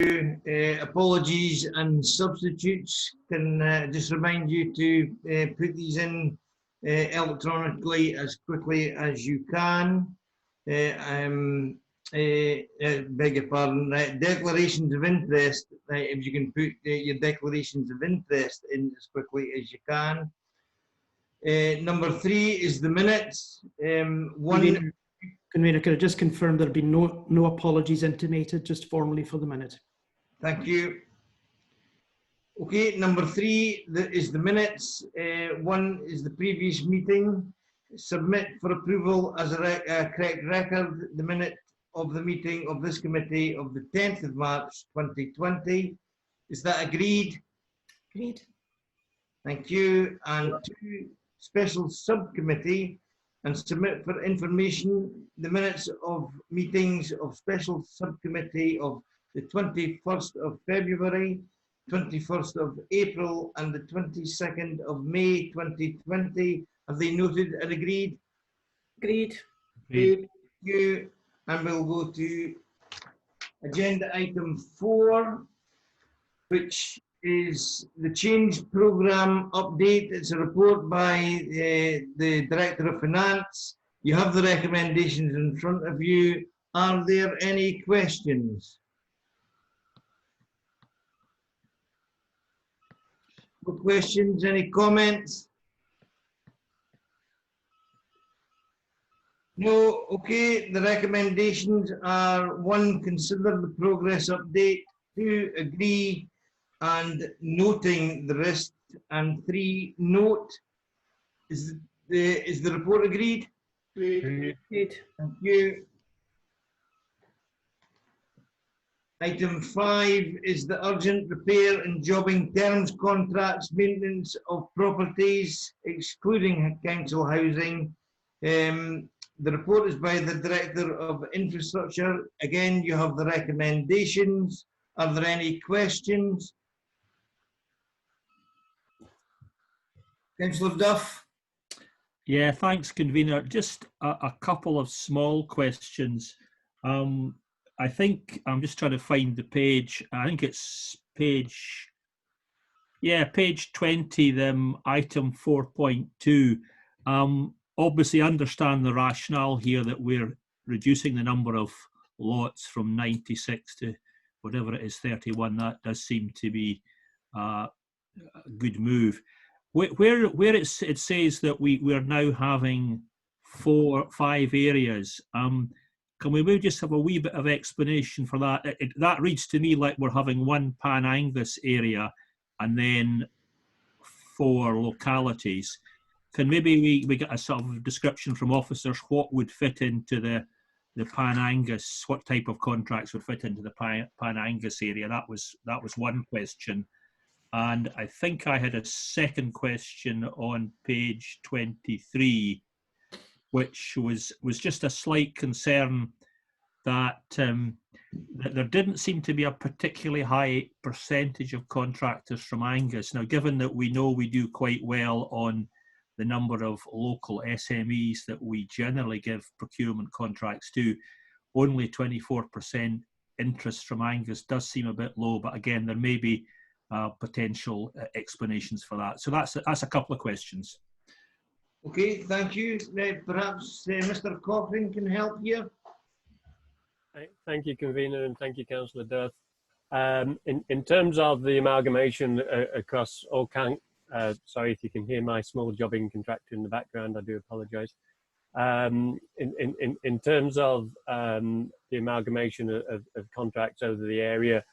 apologies and substitutes. Can just remind you to put these in electronically as quickly as you can. Beg your pardon, declarations of interest, if you can put your declarations of interest in as quickly as you can. Number 3 is the minutes. Convener, could I just confirm there'll be no apologies intimated, just formally for the minute? Thank you. Okay, number 3 is the minutes. 1 is the previous meeting. Submit for approval as a correct record the minute of the meeting of this committee of the 10th of March 2020. Is that agreed? Agreed. Thank you. And 2, special subcommittee, and submit for information the minutes of meetings of special subcommittee of the 21st of February, 21st of April and the 22nd of May 2020. Have they noted and agreed? Agreed. Thank you. And we'll go to agenda item 4, which is the change programme update. It's a report by the Director of Finance. You have the recommendations in front of you. Are there any questions? No questions? Any comments? No. Okay. The recommendations are: 1, consider the progress update; 2, agree and noting the rest; and 3, note. Is the report agreed? Agreed. Thank you. Item 5 is the urgent repair and jobbing terms contracts, maintenance of properties, excluding council housing. The report is by the Director of Infrastructure. Again, you have the recommendations. Are there any questions? Councillor Duff. Yeah, thanks, Convener. Just a couple of small questions. I think I'm just trying to find the page. I think it's page 20, item 4.2. Obviously understand the rationale here that we're reducing the number of lots from 96 to whatever it is, 31. That does seem to be a good move. Where it says that we're now having 5 areas, can we maybe just have a wee bit of explanation for that? That reads to me like we're having 1 Pan Angus area and then 4 localities. Can maybe we get a sort of description from officers what would fit into the Pan Angus, what type of contracts would fit into the Pan Angus area? That was one question. And I think I had a second question on page 23, which was just a slight concern that there didn't seem to be a particularly high percentage of contractors from Angus. Now, given that we know we do quite well on the number of local SMEs that we generally give procurement contracts to, only 24% interest from Angus does seem a bit low, but again, there may be potential explanations for that. So that's a couple of questions. Okay, thank you. Perhaps Mr. Cochrane can help here. Thank you, Convener, and thank you, Councillor Duff. In terms of the amalgamation across all sorry if you can hear my small jobbing contractor in the background, I do apologise. In terms of the amalgamation of contracts over the area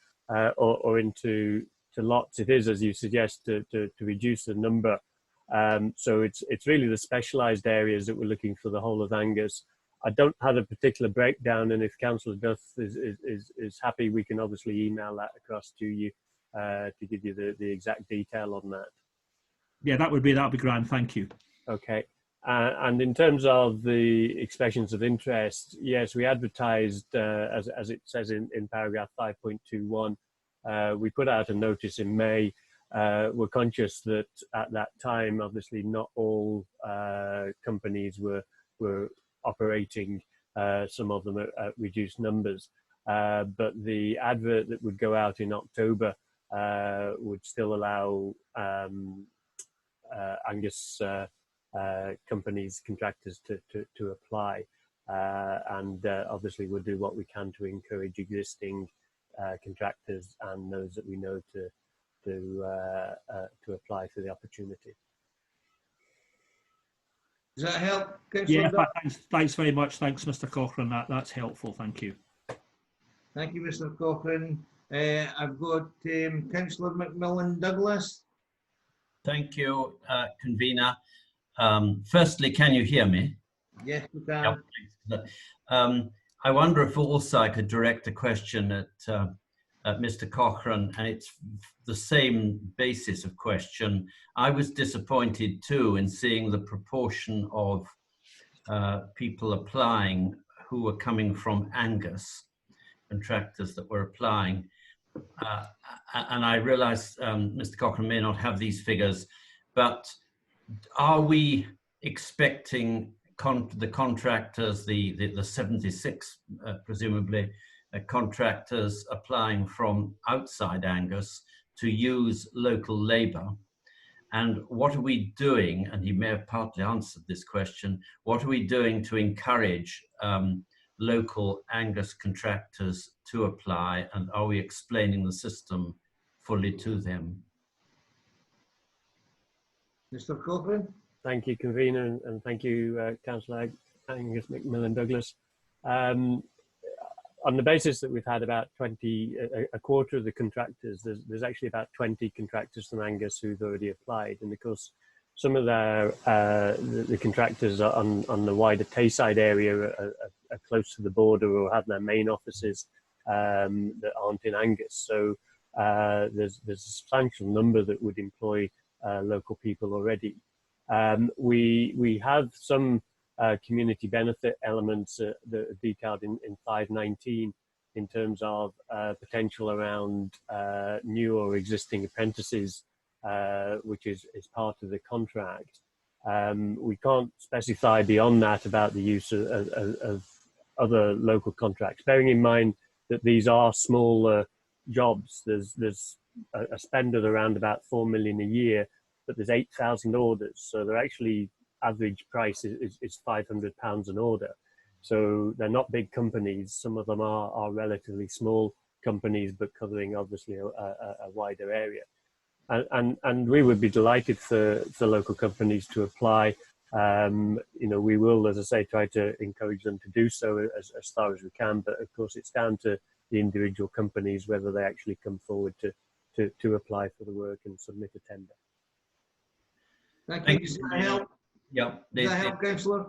or into lots, it is, as you suggest, to reduce the number. So it's really the specialised areas that we're looking for the whole of Angus. I don't have a particular breakdown, and if Councillor Duff is happy, we can obviously email that across to you to give you the exact detail on that. Yeah, that'd be grand. Thank you. Okay. And in terms of the expressions of interest, yes, we advertised, as it says in paragraph 5.21, we put out a notice in May. We're conscious that at that time, obviously, not all companies were operating, some of them at reduced numbers. but the advert that would go out in October would still allow Angus companies, contractors to apply, and obviously we'll do what we can to encourage existing contractors and those that we know to apply for the opportunity. Does that help, Councillor? Yeah, thanks very much. Thanks, Mr. Cochrane. That's helpful. Thank you. Thank you, Mr. Cochrane. I've got Councillor Macmillan Douglas. Thank you, convener. Firstly, can you hear me? Yes, we can. Yep. I wonder if also I could direct a question at Mr. Cochrane, and it's the same basis of question. I was disappointed too in seeing the proportion of people applying who were coming from Angus, contractors that were applying. And I realize Mr. Cochrane may not have these figures, but are we expecting the contractors, the 76 presumably contractors applying from outside Angus to use local labour? And what are we doing, and he may have partly answered this question, what are we doing to encourage local Angus contractors to apply, and are we explaining the system fully to them? Mr. Cochrane. Thank you, convener, and thank you, Councillor Angus Macmillan Douglas. On the basis that we've had about a quarter of the contractors, there's actually about 20 contractors from Angus who've already applied, and of course some of the contractors on the wider Tayside area are close to the border or have their main offices that aren't in Angus. So there's a substantial number that would employ local people already. We have some community benefit elements that are detailed in 519 in terms of potential around new or existing apprentices, which is part of the contract. We can't specify beyond that about the use of other local contracts, bearing in mind that these are smaller jobs. There's a spend of around about 4 million a year, but there's 8,000 orders, so they're actually average price is £500 an order. So they're not big companies. Some of them are relatively small companies, but covering obviously a wider area. And we would be delighted for local companies to apply. We will, as I say, try to encourage them to do so as far as we can. But of course, it's down to the individual companies whether they actually come forward to apply for the work and submit a tender. Thank you. Does that help? Yeah. Does that help, Councillor?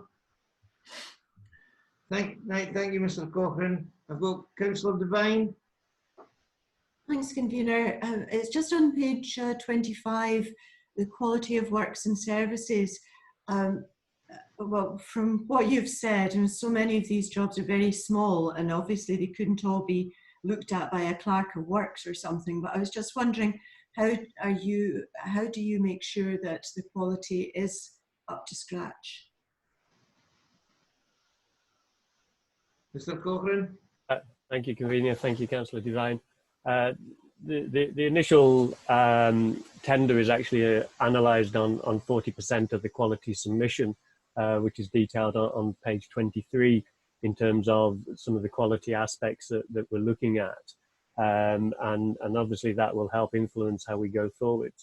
Thank you, Mr. Cochrane. I've got Councillor Devine. Thanks, convener. It's just on page 25, the quality of works and services. Well, from what you've said, and so many of these jobs are very small, and obviously they couldn't all be looked at by a clerk of works or something. But I was just wondering, how do you make sure that the quality is up to scratch? Mr. Cochrane. Thank you, convener. Thank you, Councillor Devine. The initial tender is actually analysed on 40% of the quality submission, which is detailed on page 23 in terms of some of the quality aspects that we're looking at. And obviously that will help influence how we go forward.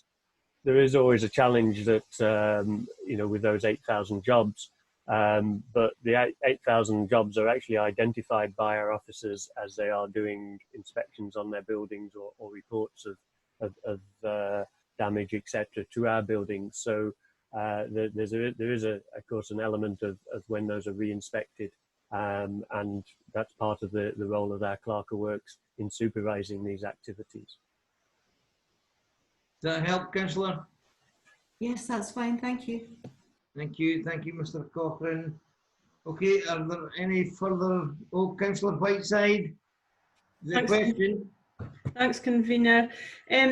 There is always a challenge that, with those 8,000 jobs, but the 8,000 jobs are actually identified by our officers as they are doing inspections on their buildings or reports of damage, etc., to our buildings. So there is, of course, an element of when those are re-inspected, and that's part of the role of our clerk of works in supervising these activities. Does that help, Councillor? Yes, that's fine. Thank you. Thank you, Mr. Cochrane. Okay, are there any further? Oh, Councillor Whiteside, the question. Thanks, convener.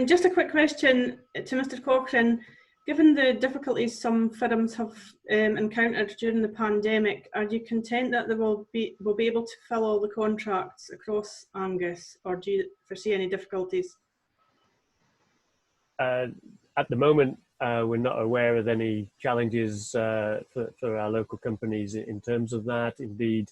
Just a quick question to Mr. Cochrane. Given the difficulties some firms have encountered during the pandemic, are you content that they will be able to fill all the contracts across Angus, or do you foresee any difficulties? At the moment, we're not aware of any challenges for our local companies in terms of that. Indeed,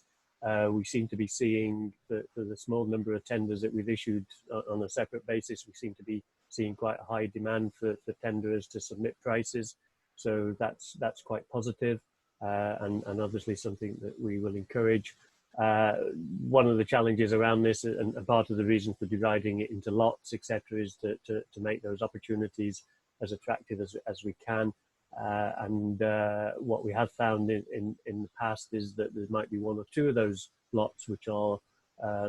we seem to be seeing for the small number of tenders that we've issued on a separate basis, we seem to be seeing quite a high demand for tenderers to submit prices. So that's quite positive, and obviously something that we will encourage. One of the challenges around this, and part of the reason for dividing it into lots, etc., is to make those opportunities as attractive as we can. And what we have found in the past is that there might be one or two of those lots which are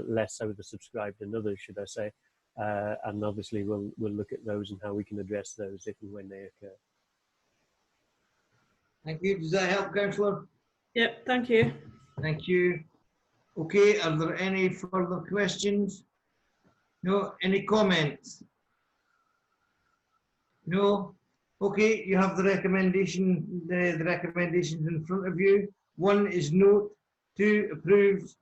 less oversubscribed than others, should I say. And obviously we'll look at those and how we can address those if and when they occur. Thank you. Does that help, Councillor? Yep, thank you. Thank you. Okay, are there any further questions? No? Any comments? No? Okay, you have the recommendation, the recommendations in front of you. 1 is note, 2 approved.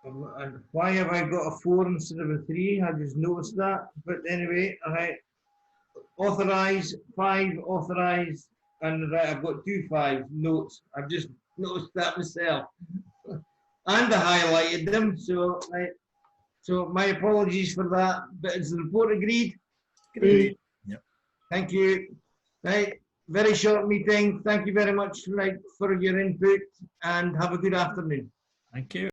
And why have I got a 4 instead of a 3? I just noticed that. But anyway, all right. Authorise, 5 authorised, and right, I've got 2 5 notes. I've just noticed that myself. And I highlighted them, so right. So my apologies for that. But is the report agreed? Agreed. Yep. Thank you. Right, very short meeting. Thank you very much, right, for your input, and have a good afternoon. Thank you.